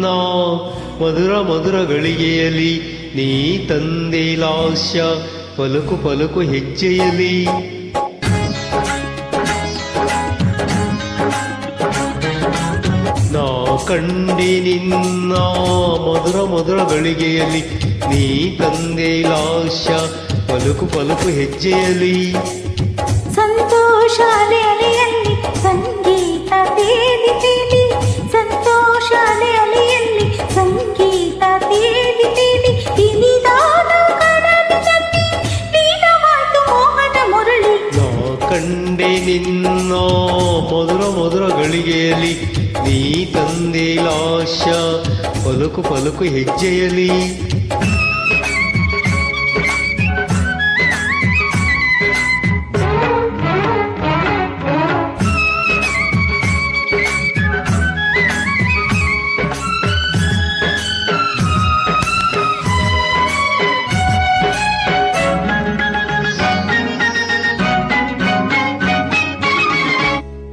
ನಿನ್ನ ಮಧುರ ಮಧುರ ಗಳಿಗೆಯಲ್ಲಿ ನೀ ತಂದೆ ಲಾಸ್ಯ ಪಲುಕು ಪಲುಕು ಹೆಜ್ಜೆಯಲಿ ನಾ ಕಂಡೆ ನಿನ್ನ ಮಧುರ ಮಧುರ ಗಳಿಗೆಯಲ್ಲಿ ನೀ ತಂದೆ ಲಾಸ್ಯ ಪಲುಕು ಪಲುಕು ಹೆಜ್ಜೆಯಲಿ ಸಂತೋಷ ಅಲೆಯಲ್ಲಿ ಸಂಗೀತ ತೇಲಿ ತೇಲಿ ಸಂತೋಷ ಅಲೆಯಲ್ಲಿ ಸಂಗೀತ ತೇಲಿ ತೇಲಿ ಇನಿದಾದ ಕಡಲಿನಲ್ಲಿ ಲೀನವಾಯ್ತು ಮೋಹನ ಮುರಳಿ ನಾ ಕಂಡೆ ನಿನ್ನ ಮಧುರ ಮಧುರ ಗಳಿಗೆಯಲ್ಲಿ ನೀ ತಂದೆ ಲಾಸ್ಯ ಪಲುಕು ಪಲುಕು ಹೆಜ್ಜೆಯಲಿ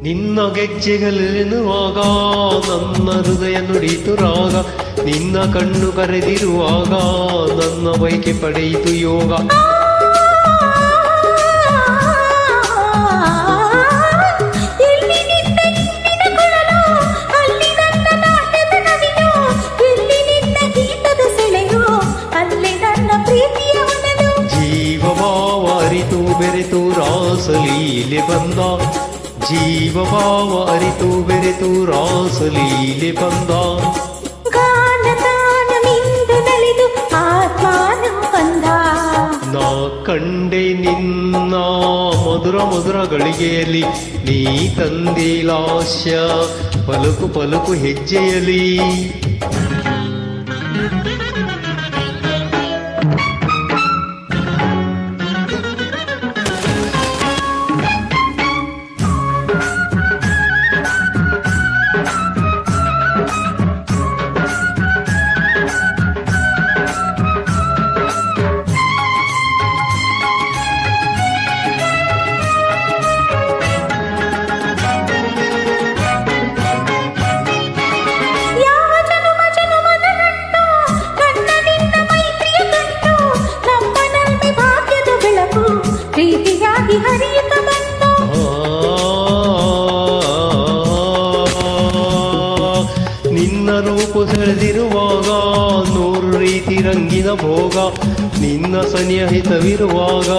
ನಿನ್ನ ಗೆಜ್ಜೆಗಳೆನ್ನುವಾಗ ನನ್ನ ಹೃದಯ ನುಡಿತು ರಾಗ ನಿನ್ನ ಕಣ್ಣು ಕರೆದಿರುವಾಗ ನನ್ನ ಬೈಕೆ ಪಡೆಯಿತು ಯೋಗ ಎಲ್ಲಿ ನಿನ್ನ ಹಿಂದಿನ ಕೊಳಲು ಅಲ್ಲಿ ನನ್ನ ನಾಟ್ಯದ ನದಿಯೋ ಎಲ್ಲಿ ನಿನ್ನ ಗೀತದ ಸೆಳೆಯೋ ಅಲ್ಲಿ ನನ್ನ ಪ್ರೀತಿಯ ಹೊನಲು ಜೀವಭಾವ ಅರಿತು ಬೆರೆತು ರಾಸಲೀಲೆ ಬಂದ ಜೀವಭಾವ ಅರಿತು ಬೆರೆತು ರಾಸಲೀಲೆ ಬಂದ ಗಾನ ತಾನ ಮಿಂದು ನಲಿದು ಆತ್ಮಾನು ಬಂದ ನಾ ಕಂಡೆ ನಿನ್ನ ಮಧುರ ಮಧುರ ಗಳಿಗೆಯಲ್ಲಿ ನೀ ತಂದೆ ಲಾಸ್ಯ ಪಲುಕು ಪಲುಕು ಹೆಜ್ಜೆಯಲಿ ಯಾವ ಜನುಮ ಜನುಮದ ನಂಟು ನನ್ನ ನಿನ್ನ ಮೈತ್ರಿಯ ಕಂಡು ನಮ್ಮ ನಲ್ಮೆ ಭಾಗ್ಯದ ಬೆಳಕು ಪ್ರೀತಿಯಾಗಿ ಹರಿಯುತ್ತ ಬಂತು ನಿನ್ನ ರೂಪ ಸೆಳೆದಿರುವಾಗ ನೂರು ರೀತಿ ರಂಗಿನ ಭೋಗ ನಿನ್ನ ಸನ್ನಿಹಿತವಿರುವಾಗ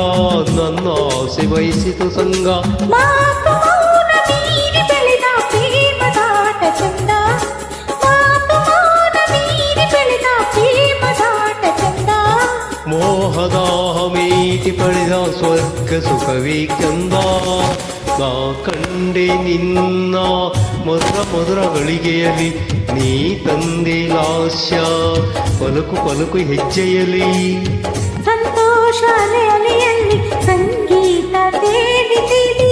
ನನ್ನ ಆಸೆ ಬಯಸಿತು ಸಂಗ ಮಾತು ಮೌನ ಮೀರಿ ಬೆಳೆದ ಪ್ರೇಮದಾಟ ಚಂದ ಮಾತು ಮೌನ ಮೀರಿ ಬೆಳೆದ ಪ್ರೇಮದಾಟ ಚಂದ ಮೋಹದಾಹ ಮೀಟಿ ಪಡೆದ ಸ್ವರ್ಗ ಸುಖವೇ ಚಂದ ನಾ ಕಂಡೆ ನಿನ್ನ ಮಧುರ ಮಧುರ ಗಳಿಗೆಯಲ್ಲಿ ನೀ ತಂದೆ ಲಾಸ್ಯ ಪಲುಕು ಪಲುಕು ಹೆಜ್ಜೆಯಲಿ ಸಂತೋಷ ಅಲೆಯಲ್ಲಿ ಸಂಗೀತ ತೇಲಿ ತೇಲಿ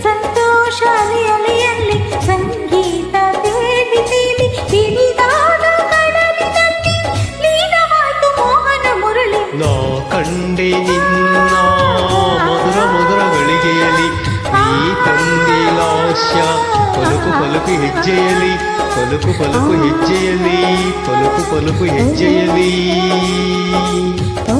ಸಂತೋಷ ಅಲೆಯಲ್ಲಿ ಸಂಗೀತ ತೇಲಿ ತೇಲಿ ಇನಿದಾದ ಕಡಲಿನಲ್ಲಿ ಲೀನವಾಯ್ತು ಮೋಹನ ಮುರಳಿ ನಾ ಕಂಡೆ ನಿನ್ನ ಮಧುರ ಮಧುರ ಗಳಿಗೆಯಲ್ಲಿ ನೀ ತಂದೆ ಲಾಸ್ಯ ಪಲುಕು ಪಲುಕು ಹೆಜ್ಜೆಯಲಿ ಪಲುಕು ಪಲುಕು ಹೆಜ್ಜೆಯಲಿ ಪಲುಕು ಪಲುಕು ಹೆಜ್ಜೆಯಲಿ ಓ